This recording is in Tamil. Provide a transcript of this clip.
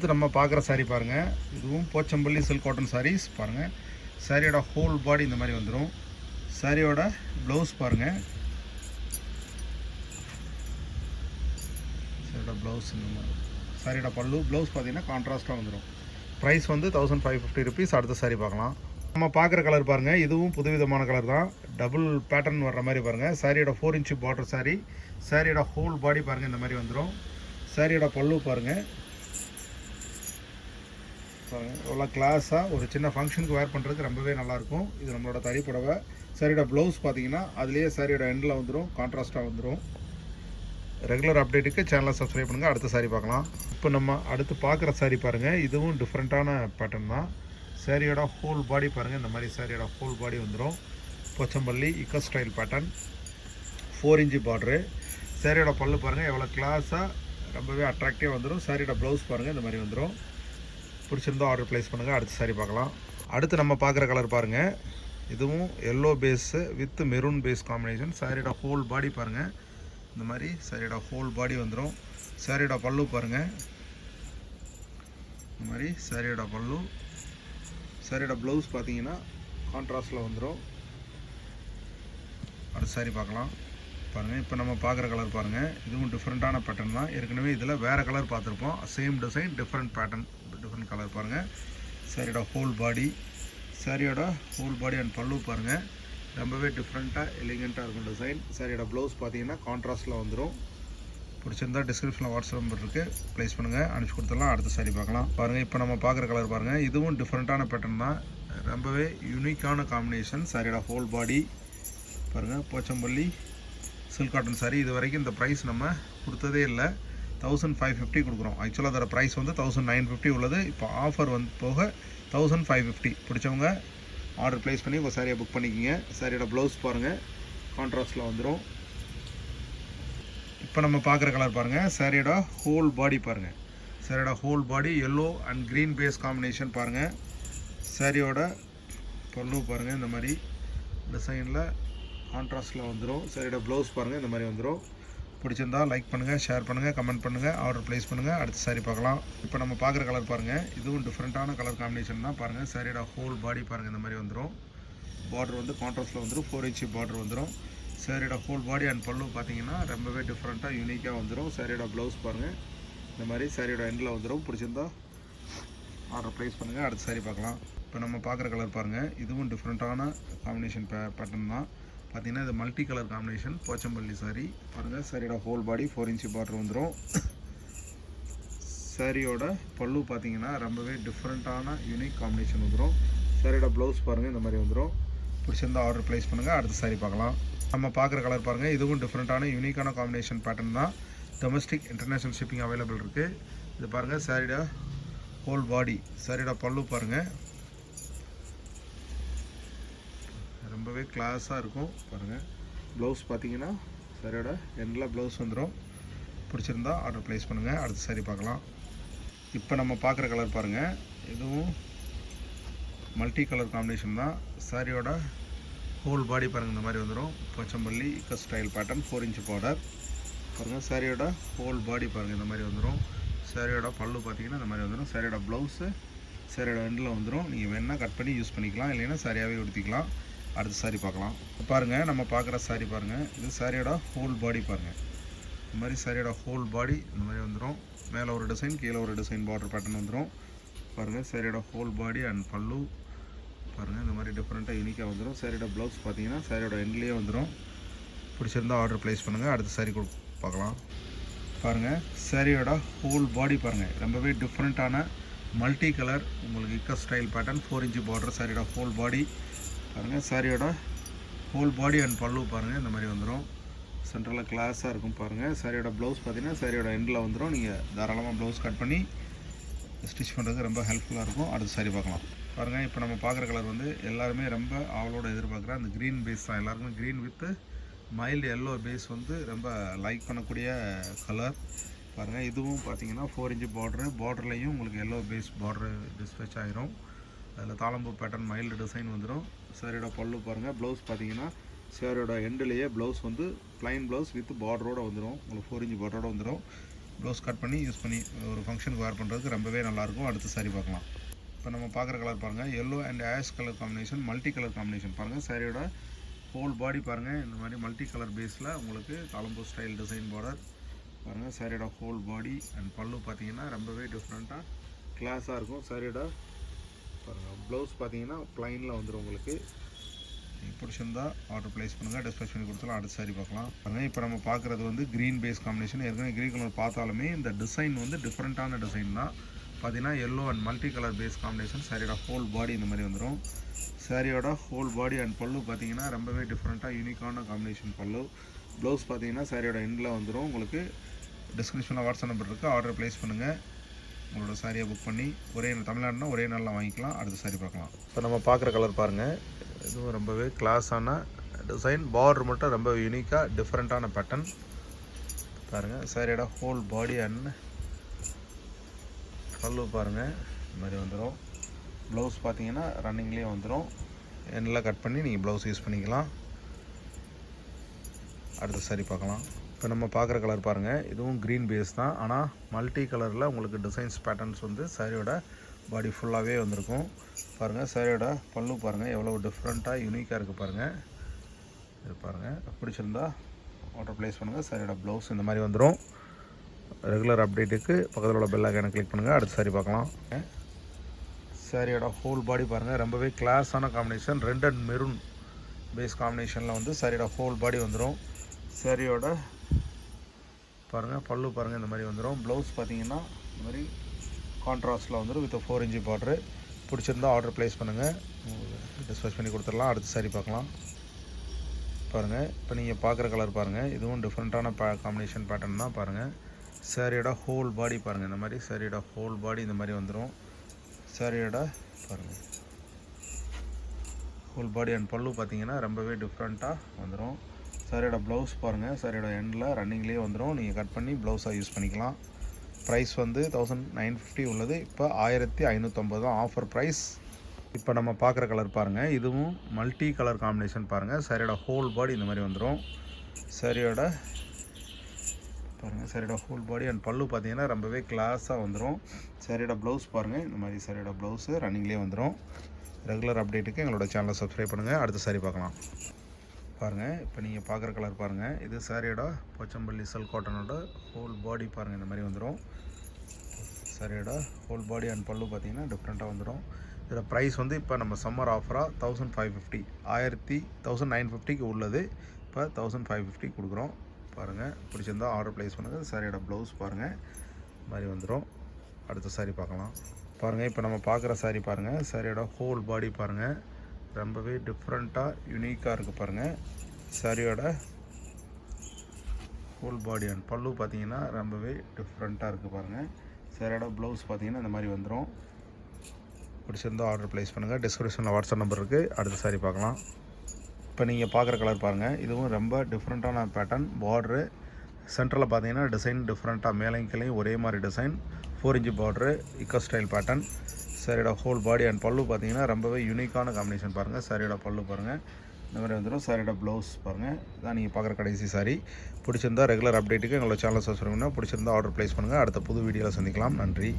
இது நம்ம பார்க்குற சாரீ பாருங்கள். இதுவும் போச்சம்பள்ளி சில்க் காட்டன் சாரீஸ் பாருங்கள். சாரியோட ஹோல் பாடி இந்த மாதிரி வந்துடும். சாரியோட ப்ளவுஸ் பாருங்கள். சாரியோட ப்ளவுஸ் இந்த மாதிரி. சாரியோட பல்லு ப்ளவுஸ் பார்த்தீங்கன்னா கான்ட்ராஸ்ட்டாக வந்துடும். ப்ரைஸ் வந்து 1550 ருபீஸ். அடுத்த சாரீ பார்க்கலாம். நம்ம பார்க்குற கலர் பாருங்கள். இதுவும் புதுவிதமான கலர் தான். டபுள் பேட்டர்ன் வர்ற மாதிரி பாருங்கள். சாரியோட 4 இன்ச்சு பார்டர் சாரீ. சாரியோட ஹோல் பாடி பாருங்கள் இந்த மாதிரி வந்துடும். சாரியோட பல்லு பாருங்கள். எவ்வளோ கிளாஸாக ஒரு சின்ன ஃபங்க்ஷனுக்கு வேர் பண்ணுறதுக்கு ரொம்பவே நல்லாயிருக்கும். இது நம்மளோட தறி புடவை. சாரியோட ப்ளவுஸ் பார்த்தீங்கன்னா அதுலேயே சாரியோட எண்டில் வந்துடும், கான்ட்ராஸ்ட்டாக வந்துடும். ரெகுலர் அப்டேட்டுக்கு சேனலை சப்ஸ்கிரைப் பண்ணுங்கள். அடுத்த சாரீ பார்க்கலாம். இப்போ நம்ம அடுத்து பார்க்குற சாரீ பாருங்கள். இதுவும் டிஃப்ரெண்ட்டான பேட்டர்ன் தான். சாரியோட ஹோல் பாடி பாருங்கள். இந்த மாதிரி சாரியோட ஹோல் பாடி வந்துடும். Pochampalli ikat style pattern, 4 inch border. சாரியோட பல்லு பாருங்கள் எவ்வளோ கிளாஸாக ரொம்பவே அட்ராக்டிவாக வந்துடும். சாரியோட ப்ளவுஸ் பாருங்கள் இந்த மாதிரி வந்துடும். பிடிச்சிருந்தா ஆர்டர் ப்ளேஸ் பண்ணுங்கள். அடுத்த சாரீ பார்க்கலாம். அடுத்து நம்ம பார்க்குற கலர் பாருங்கள். இதுவும் yellow base with maroon base combination. சாரியோட ஹோல் பாடி பாருங்கள் இந்த மாதிரி. சாரியோட ஹோல் பாடி வந்துடும். சாரியோட பல்லு பாருங்கள் இந்த மாதிரி. சாரியோட பல்லு. சாரியோட ப்ளவுஸ் பார்த்தீங்கன்னா கான்ட்ராஸ்டில் வந்துடும். அடுத்த சாரீ பார்க்கலாம் பாருங்கள். இப்போ நம்ம பார்க்குற கலர் பாருங்கள். இதுவும் டிஃப்ரெண்ட்டான பேட்டர்ன் தான். ஏற்கனவே இதில் வேறு கலர் பார்த்துருப்போம். Same design different pattern, different colour பாருங்கள். சாரியோட ஹோல் பாடி. சாரியோட ஹோல் பாடி அண்ட் பல்லு பாருங்கள். ரொம்பவே டிஃப்ரெண்ட்டாக எலிகெண்ட்டாக இருக்கும் டிசைன். சாரியோட ப்ளவுஸ் பார்த்தீங்கன்னா கான்ட்ராஸ்ட்டில் வந்துடும். பிடிச்சிருந்தா டிஸ்கிரிப்ஷனில் வாட்ஸ்அப் நம்பர் இருக்குது, ப்ளேஸ் பண்ணுங்கள், அனுப்பிச்சி கொடுத்துடலாம். அடுத்த சாரீ பார்க்கலாம் பாருங்கள். இப்போ நம்ம பார்க்குற கலர் பாருங்கள். இதுவும் டிஃப்ரெண்ட்டான பேட்டர்ன் தான். ரொம்பவே யூனிக்கான காம்பினேஷன். சாரியோட ஹோல் பாடி பாருங்கள். Pochampalli silk cotton sari. இது வரைக்கும் இந்த ப்ரைஸ் நம்ம கொடுத்ததே இல்லை. 1550 கொடுக்குறோம். ஆக்சுவலாக அதோட ப்ரைஸ் வந்து 1950 உள்ளது. இப்போ ஆஃபர் வந்து போக 1550. பிடிச்சவங்க ஆர்டர் ப்ளேஸ் பண்ணி உங்கள் சாரியை புக் பண்ணிக்கிங்க. சாரியோட ப்ளவுஸ் பாருங்கள் கான்ட்ராஸ்ட்டில் வந்துடும். இப்போ நம்ம பார்க்குற கலர் பாருங்கள். சாரியோட ஹோல் பாடி பாருங்கள். சாரியோட whole body yellow and green base combination பாருங்கள். சாரியோட பல்லு பாருங்கள் இந்த மாதிரி டிசைனில் கான்ட்ராஸ்ட்டில் வந்துடும். சாரியோட ப்ளவுஸ் பாருங்கள் இந்த மாதிரி வந்துடும். பிடிச்சிருந்தா லைக் பண்ணுங்கள், ஷேர் பண்ணுங்கள், கமெண்ட் பண்ணுங்கள், ஆர்டர் ப்ளேஸ் பண்ணுங்கள். அடுத்த சாரீ பார்க்கலாம். இப்போ நம்ம பார்க்குற கலர் பாருங்கள். இதுவும் டிஃப்ரெண்ட்டான கலர் காம்பினேஷன் தான் பாருங்கள். சாரியோட ஹோல் பாடி பாருங்கள் இந்த மாதிரி வந்துடும். பார்டர் வந்து கான்ட்ராஸ்ட்டில் வந்துடும். 4 இன்ச்சு பார்டர் வந்துடும். சாரியோட ஹோல் பாடி அண்ட் பல்லு பார்த்தீங்கன்னா ரொம்பவே டிஃப்ரெண்ட்டாக யூனிக்காக வந்துடும். சாரியோட ப்ளவுஸ் பாருங்கள் இந்த மாதிரி. சாரியோட எண்டில் வந்துடும். பிடிச்சிருந்தா ஆர்டர் ப்ளேஸ் பண்ணுங்கள். அடுத்த சாரீ பார்க்கலாம். இப்போ நம்ம பார்க்குற கலர் பாருங்கள். இதுவும் டிஃப்ரெண்ட்டான காம்பினேஷன் பேட்டர்ன் தான். பார்த்தீங்கன்னா இது multi colour combination. Pochampalli sari பாருங்கள். சாரியோட ஹோல் பாடி 4 இன்ச்சு பார்டர் வந்துடும். சாரியோட பல்லு பார்த்தீங்கன்னா ரொம்பவே டிஃப்ரெண்ட்டான யூனிக் காம்பினேஷன் வந்துடும். சாரியோட ப்ளவுஸ் பாருங்கள் இந்த மாதிரி வந்துடும். பிடிச்சிருந்தா ஆர்டர் ப்ளேஸ் பண்ணுங்கள். அடுத்த சாரீ பார்க்கலாம். நம்ம பார்க்குற கலர் பாருங்கள். இதுவும் டிஃப்ரெண்ட்டான யூனிக்கான காம்பினேஷன் பேட்டர்ன் தான். டொமஸ்டிக் இன்டர்நேஷ்னல் ஷிப்பிங் அவைலபிள் இருக்குது. இது பாருங்கள். சாரியோட ஹோல் பாடி. சாரியோட பல்லு பாருங்கள் ரொம்பவே கிளாஸாக இருக்கும் பாருங்கள். ப்ளவுஸ் பார்த்தீங்கன்னா சாரியோட எண்டில் ப்ளவுஸ் வந்துடும். பிடிச்சிருந்தா ஆர்டர் ப்ளேஸ் பண்ணுங்கள். அடுத்த சாரீ பார்க்கலாம். இப்போ நம்ம பார்க்குற கலர் பாருங்கள். இதுவும் மல்டி கலர் காம்பினேஷன் தான். சாரியோட ஹோல் பாடி பாருங்கள் இந்த மாதிரி வந்துடும். Pochampalli ikat style pattern, 4 inch border பாருங்கள். சாரியோட ஹோல் பாடி பாருங்கள் இந்த மாதிரி வந்துடும். சாரியோட பல்லு பார்த்தீங்கன்னா இந்த மாதிரி வந்துடும். சாரியோட ப்ளவுஸு சாரியோட எண்டில் வந்துடும். நீங்கள் வேணால் கட் பண்ணி யூஸ் பண்ணிக்கலாம், இல்லைன்னா சாரியாகவே உடுத்திக்கலாம். அடுத்த சாரீ பார்க்கலாம். பாருங்கள். நம்ம பார்க்குற சாரீ பாருங்கள். இது சாரியோட ஹோல் பாடி பாருங்கள். இந்த மாதிரி சாரியோட ஹோல் பாடி இந்த மாதிரி வந்துடும். மேலே ஒரு டிசைன், கீழே ஒரு டிசைன் பார்டர் பேட்டர்ன் வந்துடும் பாருங்கள். சாரியோட ஹோல் பாடி அண்ட் பல்லு பாருங்கள் இந்த மாதிரி டிஃப்ரெண்ட்டாக யூனிக்காக வந்துடும். சாரியோட ப்ளவுஸ் பார்த்தீங்கன்னா சாரியோட எண்ட்லேயே வந்துடும். பிடிச்சிருந்தால் ஆர்டர் ப்ளேஸ் பண்ணுங்கள். அடுத்த சாரீ பார்க்கலாம் பாருங்கள். சாரியோட ஹோல் பாடி பாருங்கள். ரொம்பவே டிஃப்ரெண்ட்டான மல்டி கலர் உங்களுக்கு eco style pattern, 4 inch border. சாரியோட ஹோல் பாடி பாருங்கள். சாரியோட ஹோல் பாடி அண்ட் பல்லு பாருங்கள் இந்த மாதிரி வந்துடும். சென்ட்ரலில் கிளாஸாக இருக்கும் பாருங்கள். சாரியோட ப்ளவுஸ் பார்த்தீங்கன்னா சாரியோட எண்டில் வந்துடும். நீங்கள் தாராளமாக ப்ளவுஸ் கட் பண்ணி ஸ்டிச் பண்ணுறதுக்கு ரொம்ப ஹெல்ப்ஃபுல்லாக இருக்கும். அடுத்த சாரீ பார்க்கலாம் பாருங்கள். இப்போ நம்ம பார்க்குற கலர் வந்து எல்லாருமே ரொம்ப ஆவலோட எதிர்பார்க்குற அந்த க்ரீன் பேஸ் தான். எல்லாருமே green with mild yellow base வந்து ரொம்ப லைக் பண்ணக்கூடிய கலர் பாருங்கள். இதுவும் பார்த்தீங்கன்னா 4 இன்ச்சு பார்டர்லேயும் உங்களுக்கு எல்லோ பேஸ் பார்டர் டிஸ்பேச் ஆகிரும். அதில் தாளம்பூ பேட்டர்ன் மைல்டு டிசைன் வந்துடும். சாரியோட பல்லு பாருங்கள். ப்ளவுஸ் பார்த்தீங்கன்னா சாரியோட எண்டுலேயே ப்ளவுஸ் வந்து ப்ளைன் ப்ளவுஸ் வித் பார்டரோடு வந்துடும். உங்களுக்கு 4 இன்ச்சு பார்டரோடு வந்துடும். ப்ளவுஸ் கட் பண்ணி யூஸ் பண்ணி ஒரு ஃபங்க்ஷனுக்கு வேர் பண்ணுறதுக்கு ரொம்பவே நல்லாயிருக்கும். அடுத்து சாரி பார்க்கலாம். இப்போ நம்ம பார்க்குற கலர் பாருங்கள், yellow and ash colour combination, multi colour combination பாருங்கள். சாரியோட ஹோல் பாடி பாருங்கள், இந்த மாதிரி மல்டி கலர் பேஸில் உங்களுக்கு காலம்போ ஸ்டைல் டிசைன் பார்டர் பாருங்கள். சாரியோட ஹோல் பாடி அண்ட் பல்லு பார்த்தீங்கன்னா ரொம்பவே டிஃப்ரெண்ட்டாக கிளாஸாக இருக்கும். சாரியோட பாருங்கள் ப்ளவுஸ் பார்த்தீங்கன்னா ப்ளைனில் வந்துடும் உங்களுக்கு. நீங்கள் பிடிச்சிருந்தா ஆர்டர் ப்ளேஸ் பண்ணுங்கள், டிஸ்பேச் பண்ணி கொடுத்தாலும் அடுத்த சாரி பார்க்கலாம். பாருங்கள் இப்போ நம்ம பார்க்குறது வந்து க்ரீன் பேஸ் காம்பினேஷன். ஏற்கனவே க்ரீன் கலர் பார்த்தாலுமே இந்த டிசைன் வந்து டிஃப்ரெண்ட்டான டிசைன் தான். பார்த்தீங்கன்னா yellow and multi colour base combination. சாரியோட ஹோல் பாடி இந்த மாதிரி வந்துடும். சாரியோட ஹோல் பாடி அண்ட் பல்லு பார்த்தீங்கன்னா ரொம்பவே டிஃப்ரெண்ட்டாக யூனிக்கான காம்பினேஷன் பல்லு. ப்ளவுஸ் பார்த்தீங்கன்னா சாரியோட எண்டில் வந்துடும். உங்களுக்கு டிஸ்கிரிப்ஷனில் வாட்ஸ்அப் நம்பர் இருக்குது, ஆர்டர் ப்ளேஸ் பண்ணுங்கள். உங்களோட சாரியை புக் பண்ணி தமிழ்நாடுனா ஒரே நாளில் வாங்கிக்கலாம். அடுத்த சாரி பார்க்கலாம். இப்போ நம்ம பார்க்குற கலர் பாருங்கள், இதுவும் ரொம்பவே கிளாஸான டிசைன். பார்டர் மட்டும் ரொம்ப யூனிக்காக டிஃப்ரெண்ட்டான பேட்டர்ன் பாருங்கள். சாரியோட ஹோல் பாடி அண்ட் பல்லு பாருங்கள் இந்த மாதிரி வந்துடும். ப்ளவுஸ் பார்த்தீங்கன்னா ரன்னிங்லேயே வந்துடும். எண்ணில் கட் பண்ணி நீங்கள் ப்ளவுஸ் யூஸ் பண்ணிக்கலாம். அடுத்த சாரி பார்க்கலாம். இப்போ நம்ம பார்க்குற கலர் பாருங்கள், இதுவும் க்ரீன் பேஸ் தான். ஆனால் மல்டி கலரில் உங்களுக்கு டிசைன்ஸ் பேட்டர்ன்ஸ் வந்து சாரியோட பாடி ஃபுல்லாகவே வந்திருக்கும். பாருங்கள் சாரியோட பல்லு பாருங்கள் எவ்வளோ டிஃப்ரெண்ட்டாக யூனிக்காக இருக்குது பாருங்கள். இது பாருங்கள், பிடிச்சிருந்தா ஆர்டர் ப்ளேஸ் பண்ணுங்கள். சாரியோட ப்ளவுஸ் இந்த மாதிரி வந்துடும். ரெகுலர் அப்டேட்டுக்கு பக்கத்தில் உள்ள பெல் ஐகானை கிளிக் பண்ணுங்கள். அடுத்த சாரி பார்க்கலாம். சாரியோட ஹோல் பாடி பாருங்கள் ரொம்பவே கிளாஸான combination. Red and maroon base காம்பினேஷனில் வந்து சாரியோட ஹோல் பாடி வந்துடும். சாரியோட பாருங்கள் பல்லு பாருங்கள் இந்த மாதிரி வந்துடும். ப்ளவுஸ் பார்த்தீங்கன்னா இந்த மாதிரி கான்ட்ராஸ்ட்டில் வந்துடும் வித் 4 இன்ச் பார்டரு. பிடிச்சிருந்தா ஆர்டர் ப்ளேஸ் பண்ணுங்கள், டிஸ்பேச் பண்ணி கொடுத்துடலாம். அடுத்த சாரி பார்க்கலாம். பாருங்கள் இப்போ நீங்கள் பார்க்குற கலர் பாருங்கள், இதுவும் டிஃப்ரெண்ட்டான காம்பினேஷன் பேட்டர்ன் தான் பாருங்கள். சாரியோட ஹோல் பாடி பாருங்கள் இந்த மாதிரி. சாரியோட ஹோல் பாடி இந்த மாதிரி வந்துடும். சாரியோட பாருங்கள் ஹோல் பாடி அண்ட் பல்லு பார்த்தீங்கன்னா ரொம்பவே டிஃப்ரெண்ட்டாக வந்துடும். சாரியோட ப்ளவுஸ் பாருங்கள், சாரியோட எண்டில் ரன்னிங்லேயே வந்துடும். நீங்கள் கட் பண்ணி ப்ளவுஸாக யூஸ் பண்ணிக்கலாம். ப்ரைஸ் வந்து 1950 உள்ளது. இப்போ 1550 தான் ஆஃபர் ப்ரைஸ். இப்போ நம்ம பார்க்குற கலர் பாருங்கள், இதுவும் மல்டி கலர் காம்பினேஷன் பாருங்கள். சாரியோட ஹோல் பாடி இந்த மாதிரி வந்துடும். சாரியோட பாருங்கள் சாரியோட ஹோல் பாடி அண்ட் பல்லு பார்த்தீங்கன்னா ரொம்பவே கிளாஸாக வந்துடும். சாரியோட ப்ளவுஸ் பாருங்கள் இந்த மாதிரி. சாரியோட ப்ளவுஸு ரன்னிங்லேயே வந்துடும். ரெகுலர் அப்டேட்டுக்கு எங்களோட சேனலை சப்ஸ்கிரைப் பண்ணுங்கள். அடுத்த சாரி பார்க்கலாம். பாருங்கள் இப்போ நீங்கள் பார்க்குற கலர் பாருங்கள், இது சாரியோட போச்சம்பள்ளி சில்க் காட்டனோட ஹோல் பாடி பாருங்கள் இந்த மாதிரி வந்துடும். சாரியோட ஹோல் பாடி அண்ட் பல்லு பார்த்தீங்கன்னா டிஃப்ரெண்ட்டாக வந்துடும். இதோட ப்ரைஸ் வந்து இப்போ நம்ம சம்மர் ஆஃபராக 1550 1950க்கு உள்ளது. இப்போ 1550 கொடுக்குறோம். பாருங்கள் பிடிச்சிருந்தா ஆர்டர் ப்ளேஸ் பண்ணுங்கள். சாரியோட ப்ளவுஸ் பாருங்கள் இந்த மாதிரி வந்துடும். அடுத்த சாரி பார்க்கலாம். பாருங்கள் இப்போ நம்ம பார்க்குற சாரி பாருங்கள், சாரியோட ஹோல் பாடி பாருங்கள் ரொம்பவே டிஃப்ரெண்ட்டாக யூனிக்காக இருக்குது பாருங்கள். சாரியோட ஹோல் பாடி அண்ட் பல்லு பார்த்தீங்கன்னா ரொம்பவே டிஃப்ரெண்ட்டாக இருக்குது பாருங்கள். சாரியோட ப்ளவுஸ் பார்த்தீங்கன்னா இந்த மாதிரி வந்துடும். பிடிச்சிருந்தா ஆர்டர் ப்ளேஸ் பண்ணுங்கள். டிஸ்கிரிப்ஷனில் வாட்ஸ்அப் நம்பர் இருக்குது. அடுத்த சாரி பார்க்கலாம். இப்போ நீங்கள் பார்க்குற கலர் பாருங்கள், இதுவும் ரொம்ப டிஃப்ரெண்ட்டான பேட்டர்ன். பார்டரு சென்டரில் பார்த்தீங்கன்னா டிசைன் டிஃப்ரெண்ட்டாக மேலைங்களையும் ஒரே மாதிரி design. 4 inch border eco style pattern. சாரியோட ஹோல் பாடி அண்ட் பல்லு பார்த்தீங்கன்னா ரொம்பவே யூனிக்கான காம்பினேஷன் பாருங்கள். சாரியோட பல்லு பாருங்கள் இந்த மாதிரி வந்துடும். சாரியோட ப்ளவுஸ் பாருங்கள், இதான் நீங்கள் பார்க்குற கடைசி சாரி. பிடிச்சிருந்தா ரெகுலர் அப்டேட்டுக்கு எங்களோட சேனலை சப்ஸ்கிரைப் பண்ணால் பிடிச்சிருந்தா ஆர்டர் ப்ளேஸ் பண்ணுங்கள். அடுத்த புது வீடியோவில் சந்திக்கலாம். நன்றி.